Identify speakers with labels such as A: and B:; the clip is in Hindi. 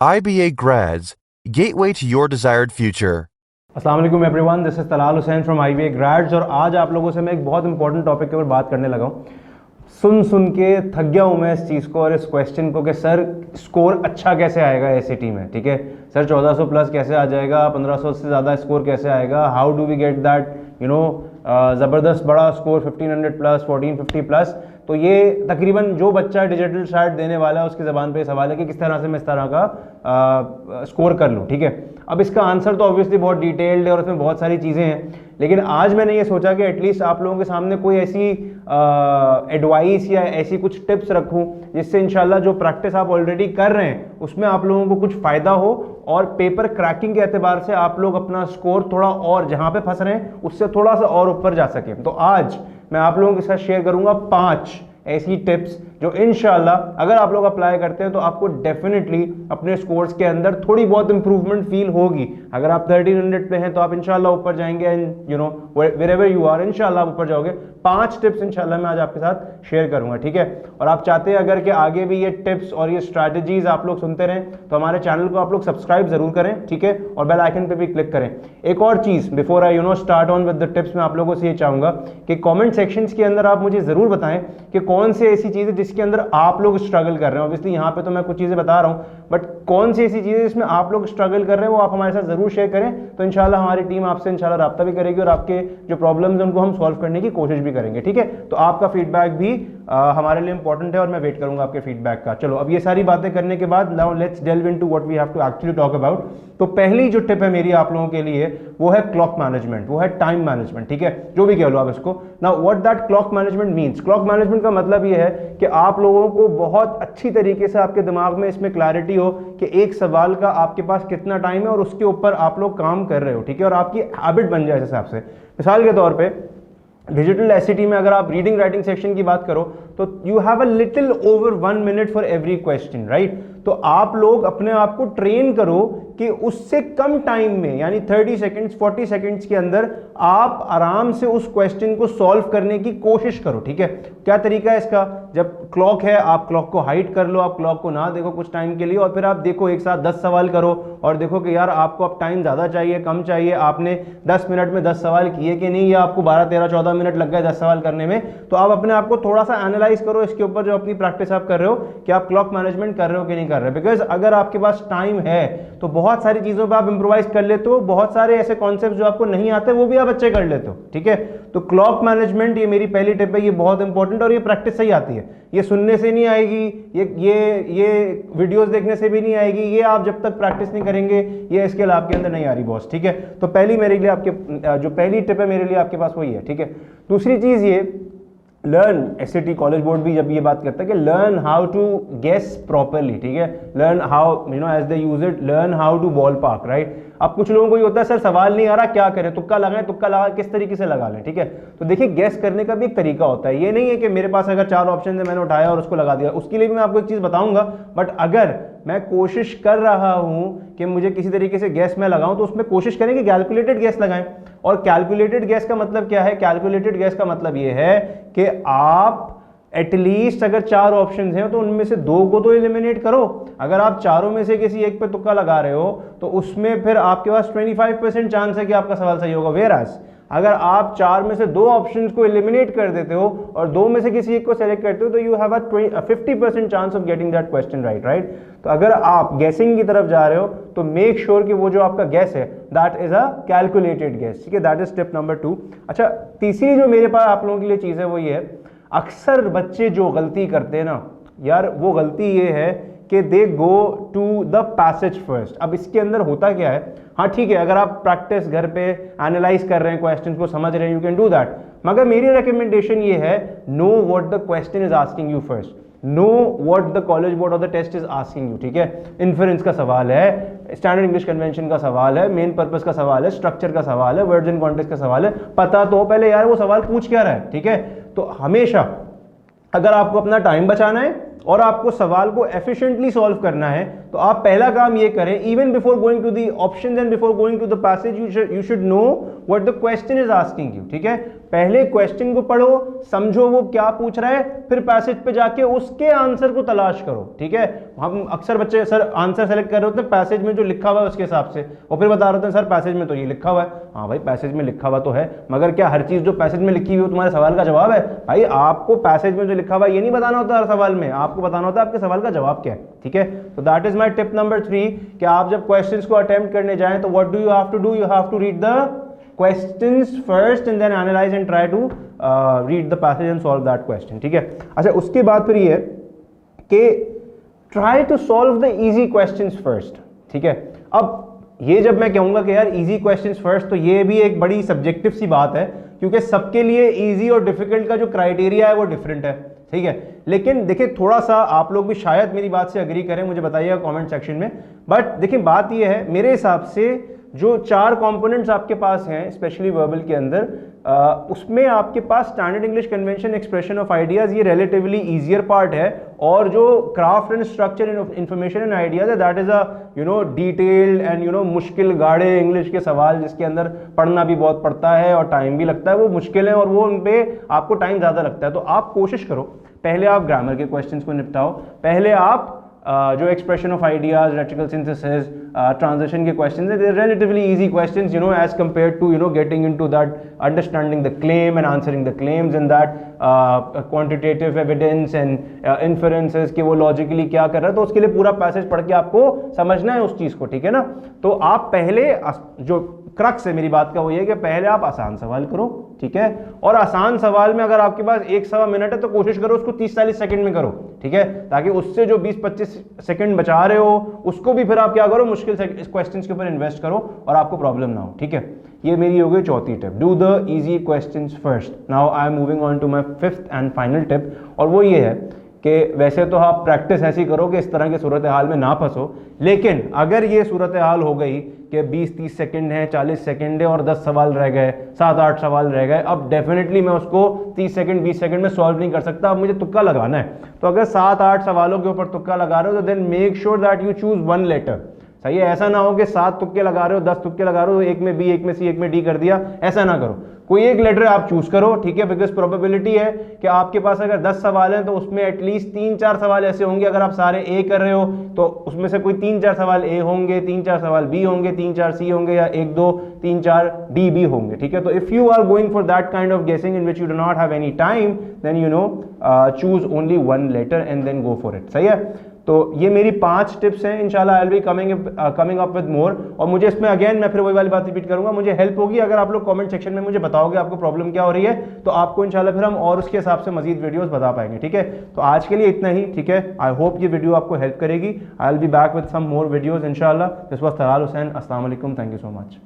A: IBA Grads, Gateway to Your Desired Future.
B: अस्सलाम वालेकुम everyone, this is Talal Hussain from IBA grades. और आज आप लोगों से मैं एक बहुत इंपॉर्टेंट टॉपिक के ऊपर बात करने लगा हूँ। सुन के थक गया हूँ मैं इस चीज़ को और इस क्वेश्चन को कि सर स्कोर अच्छा कैसे आएगा ACT में। ठीक है सर, 1400 प्लस कैसे आ जाएगा, 1500 से ज़्यादा स्कोर कैसे आएगा, how do we get that ज़बरदस्त बड़ा स्कोर 1500 प्लस 1450 प्लस। तो ये तकरीबन जो बच्चा डिजिटल शार्ट देने वाला है उसकी ज़बान पे सवाल है कि किस तरह से मैं इस तरह का स्कोर कर लूँ। ठीक है, अब इसका आंसर तो ऑब्वियसली बहुत डिटेल्ड है और उसमें बहुत सारी चीज़ें हैं, लेकिन आज मैंने ये सोचा कि एटलीस्ट आप लोगों के सामने कोई ऐसी एडवाइस या ऐसी कुछ टिप्स रखूं जिससे इंशाल्लाह जो प्रैक्टिस आप ऑलरेडी कर रहे हैं उसमें आप लोगों को कुछ फ़ायदा हो और पेपर क्रैकिंग के एतबार से आप लोग अपना स्कोर थोड़ा और जहाँ पे फंस रहे हैं उससे थोड़ा सा और ऊपर जा सकें। तो आज मैं आप लोगों के साथ शेयर करूंगा 5 ऐसी टिप्स जो इंशाल्लाह अगर आप लोग अप्लाई करते हैं तो आपको डेफिनेटली अपने स्कोर्स के अंदर थोड़ी बहुत इंप्रूवमेंट फील होगी। अगर आप 1300 पे हैं तो आप इंशाल्लाह ऊपर जाएंगे एंड wherever you are इंशाल्लाह आप ऊपर जाओगे। 5 टिप्स इंशाल्लाह मैं आज आपके साथ शेयर करूंगा। ठीक है, और आप चाहते हैं अगर कि आगे भी ये टिप्स और ये स्ट्रैटेजीज आप लोग सुनते रहें तो हमारे चैनल को आप लोग सब्सक्राइब जरूर करें। ठीक है, और बेल आइकन पे भी क्लिक करें। एक और चीज before I start on with the tips, मैं आप लोगों से ये चाहूंगा कि कॉमेंट सेक्शंस के अंदर आप मुझे जरूर बताएं कि कौन सी ऐसी चीजें जिसके अंदर आप लोग स्ट्रगल कर रहे हैं। ऑब्वियसली यहाँ पे तो मैं कुछ चीजें बता रहा हूँ, बट कौन सी ऐसी चीजें जिसमें आप लोग स्ट्रगल कर रहे हैं वो आप हमारे साथ जरूर शेयर करें। तो इंशाल्लाह हमारी टीम आपसे इंशाल्लाह राब्ता भी करेगी और आपके जो प्रॉब्लम्स हैं उनको हम सॉल्व करने की कोशिश भी करेंगे। ठीक है, तो आपका फीडबैक भी हमारे लिए इंपॉर्टेंट है और मैं वेट करूंगा आपके फीडबैक का। चलो, अब ये सारी बातें करने के बाद now let's delve into what we have to actually talk about. तो पहली जो टिप है मेरी आप लोगों के लिए वो है क्लॉक मैनेजमेंट, वो है टाइम मैनेजमेंट। ठीक है, जो भी कह लो आप इसको। Now what that clock management means, clock management का मतलब ये है कि आप लोगों को बहुत अच्छी तरीके से आपके दिमाग में इसमें क्लैरिटी हो कि एक सवाल का आपके पास कितना टाइम है और उसके ऊपर आप लोग काम कर रहे हो। ठीक है, और आपकी हैबिट बन जाए इस हिसाब से। मिसाल के तौर पे डिजिटल ACT में अगर आप रीडिंग राइटिंग सेक्शन की बात करो तो you have a little over 1 minute for every question, right. तो आप लोग अपने आप को ट्रेन करो कि उससे कम टाइम में यानी 30 सेकंड्स 40 सेकंड्स के अंदर आप आराम से उस क्वेश्चन को सॉल्व करने की कोशिश करो। ठीक है, क्या तरीका है इसका, जब क्लॉक है आप क्लॉक को हाइड कर लो, आप क्लॉक को ना देखो कुछ टाइम के लिए और फिर आप देखो एक साथ 10 सवाल करो और देखो कि यार आपको अब टाइम ज़्यादा चाहिए कम चाहिए, आपने 10 मिनट में 10 सवाल किए कि नहीं, या आपको 12 13 14 मिनट लग गए 10 सवाल करने में। तो आप अपने आप को थोड़ा सा एनालाइज करो इसके ऊपर, जो अपनी प्रैक्टिस आप कर रहे हो कि आप क्लॉक मैनेजमेंट कर रहे हो कि नहीं कर रहे। बिकॉज अगर आपके पास टाइम है तो बहुत सारी चीज़ों पर आप इंप्रोवाइज कर लेते हो, बहुत सारे ऐसे कॉन्सेप्ट जो आपको नहीं आते वो भी आप अच्छे कर लेते हो। ठीक है, तो क्लॉक मैनेजमेंट ये मेरी पहली टिप है, ये बहुत इंपॉर्टेंट और ये प्रैक्टिस से ही आती है, ये सुनने से नहीं आएगी, ये वीडियोस देखने से भी नहीं आएगी, ये आप जब तक प्रैक्टिस नहीं करेंगे ये स्किल आपके अंदर नहीं आ रही बॉस। ठीक है, तो पहली मेरे लिए आपके जो पहली टिप है मेरे लिए आपके पास वही है। ठीक है, दूसरी चीज़ ये लर्न, SAT कॉलेज बोर्ड भी जब ये बात करता है कि learn how to guess properly. ठीक है, learn how as they use it, learn how to ballpark, right. अब कुछ लोगों को ये होता है सर सवाल नहीं आ रहा क्या करें, तुक्का लगाएं, तुक्का लगा किस तरीके से लगा लें। ठीक है, तो देखिए गेस करने का भी एक तरीका होता है, ये नहीं है कि मेरे पास अगर 4 ऑप्शन है मैंने उठाया और उसको लगा दिया। उसके लिए भी मैं आपको एक चीज़ बताऊंगा, बट अगर मैं कोशिश कर रहा हूं कि मुझे किसी तरीके से गैस में लगाऊं तो उसमें कोशिश करें कि कैलकुलेटेड गैस लगाएं। और कैलकुलेटेड गैस का मतलब क्या है, कैलकुलेटेड गैस का मतलब ये है कि आप एटलीस्ट अगर 4 ऑप्शंस हैं तो उनमें से 2 को तो एलिमिनेट करो। अगर आप चारों में से किसी एक पे तुक्का लगा रहे हो तो उसमें फिर आपके पास 25% चांस है कि आपका सवाल सही होगा। वेयरएज अगर आप 4 में से 2 ऑप्शंस को एलिमिनेट कर देते हो और 2 में से किसी एक को सेलेक्ट करते हो तो you have a 50% chance of getting that question right. तो अगर आप गैसिंग की तरफ जा रहे हो तो मेक श्योर कि वो जो आपका गैस है that is a calculated gas. ठीक है, दैट इज टिप नंबर 2। अच्छा, तीसरी जो मेरे पास आप लोगों के लिए चीज़ है वो ये है, अक्सर बच्चे जो गलती करते हैं ना यार, वो गलती ये है कि they go to the passage first. अब इसके अंदर होता क्या है, हाँ ठीक है अगर आप प्रैक्टिस घर पे एनालाइज कर रहे हैं, क्वेश्चन को समझ रहे हैं, यू कैन डू दैट, मगर मेरी रिकमेंडेशन ये है know what the question is asking you first, know what the college board of the test is asking you. ठीक है, इन्फरेंस का सवाल है, स्टैंडर्ड इंग्लिश कन्वेंशन का सवाल है, मेन पर्पस का सवाल है, स्ट्रक्चर का सवाल है, वर्ड्स इन कॉन्टेक्स्ट का सवाल है, पता तो पहले यार वो सवाल पूछ क्या रहा है। ठीक है, तो हमेशा अगर आपको अपना टाइम बचाना है और आपको सवाल को एफिशिएंटली सॉल्व करना है, तो आप पहला काम ये करें, even before going to the options and before going to the passage you should know what the question is asking you. ठीक है, पहले क्वेश्चन को पढ़ो, समझो वो क्या पूछ रहा है, फिर पैसेज पे जाके उसके आंसर को तलाश करो। ठीक है, हम अक्सर बच्चे सर आंसर सेलेक्ट कर रहे होते हैं पैसेज में जो लिखा हुआ है उसके हिसाब से, और फिर बता रहे होते हैं सर पैसेज में तो ये लिखा हुआ है। हाँ भाई, पैसेज में लिखा हुआ तो है, मगर क्या हर चीज जो पैसेज में लिखी हुई है तुम्हारे सवाल का जवाब है? भाई आपको पैसेज में जो लिखा हुआ है ये नहीं बताना होता हर सवाल में, आपको बताना होता है आपके सवाल का जवाब क्या है। ठीक है, तो that is my tip number 3 कि आप जब क्वेश्चंस को अटेम्प्ट करने जाएं तो what do you have to do, you have to read the questions first and then analyze and try to read the passage and solve that question। ठीक है, अच्छा उसके बाद फिर ये कि try to solve the easy questions first। ठीक है, अब ये जब मैं कहूँगा कि यार easy questions first, तो ये भी एक बड़ी सब्जेक्टिव सी बात है, क्योंकि सबके लिए easy और difficult का जो क्राइटेरिया है वो डिफरेंट है। ठीक है, लेकिन देखिए थोड़ा सा आप लोग भी शायद मेरी बात से अग्री करें, मुझे बताइएगा कमेंट सेक्शन में। बट देखिए बात ये है, मेरे हिसाब से जो 4 कंपोनेंट्स आपके पास हैं स्पेशली वर्बल के अंदर, उसमें आपके पास standard English convention, expression of ideas, ये रिलेटिवली ईजियर पार्ट है, और जो craft and structure information and ideas है that is a detailed and मुश्किल गाढ़े इंग्लिश के सवाल जिसके अंदर पढ़ना भी बहुत पड़ता है और टाइम भी लगता है, वो मुश्किल है और वो उन पे आपको टाइम ज़्यादा लगता है। तो आप कोशिश करो पहले आप ग्रामर के क्वेश्चंस को निपटाओ, पहले आप जो expression of ideas, rhetorical synthesis, transition के क्वेश्चंस हैं, relatively easy questions as compared to getting into that understanding the claim and answering the claims in that quantitative evidence and inferences कि वो लॉजिकली क्या कर रहा है, तो उसके लिए पूरा पैसेज पढ़ के आपको समझना है उस चीज़ को। ठीक है ना, तो आप पहले जो क्रक्स है मेरी बात का वो ये कि पहले आप आसान सवाल करो। ठीक है, और आसान सवाल में अगर आपके पास 1-1.25 मिनट है तो कोशिश करो उसको 30-40 सेकंड में करो। ठीक है, ताकि उससे जो 20-25 सेकंड बचा रहे हो उसको भी फिर आप क्या करो, मुश्किल क्वेश्चंस के ऊपर इन्वेस्ट करो और आपको प्रॉब्लम ना हो। ठीक है, ये मेरी हो गई चौथी tip, do the easy questions first. Now I am moving on to my 5th and final tip, और वो ये है कि वैसे तो आप प्रैक्टिस ऐसी करो कि इस तरह की सूरत हाल में ना फंसो, लेकिन अगर ये सूरत हाल हो गई कि 20-30 सेकंड है, 40 सेकंड है और 10 सवाल रह गए, 7-8 सवाल रह गए, अब डेफिनेटली मैं उसको 30 सेकंड 20 सेकंड में सॉल्व नहीं कर सकता, अब मुझे तुक्का लगाना है। तो अगर 7-8 सवालों के ऊपर तुक्का लगा रहे हो तो then make sure that you choose 1 letter. सही है, ऐसा ना हो कि 7 तुक्के लगा रहे हो, 10 तुक्के लगा रहे हो, एक में बी, एक में सी, एक में डी कर दिया, ऐसा ना करो। कोई एक लेटर आप चूज करो। ठीक है, बिकॉज प्रोबेबिलिटी है कि आपके पास अगर 10 सवाल हैं तो उसमें एटलीस्ट 3-4 सवाल ऐसे होंगे, अगर आप सारे ए कर रहे हो तो उसमें से कोई 3-4 सवाल ए होंगे, 3-4 सवाल बी होंगे, 3-4 सी होंगे, या 1-2 3-4 डी बी होंगे। ठीक है, तो if you are going for that kind of guessing in which you do not have any time, then choose only 1 letter and then go for it. सही है, तो ये मेरी 5 टिप्स हैं, इंशाल्लाह I will be coming up with more. और मुझे इसमें अगेन मैं फिर वही वाली बात रिपीट करूंगा, मुझे हेल्प होगी अगर आप लोग कमेंट सेक्शन में मुझे बताओगे आपको प्रॉब्लम क्या हो रही है, तो आपको इंशाल्लाह फिर हम और उसके हिसाब से मजीद वीडियोस बता पाएंगे। ठीक है, तो आज के लिए इतना ही। ठीक है, आई होप ये वीडियो आपको हेल्प करेगी। I will be back with some more videos इंशाल्लाह। दिस वाज तलाल हुसैन, अस्सलाम वालेकुम, थैंक यू सो मच।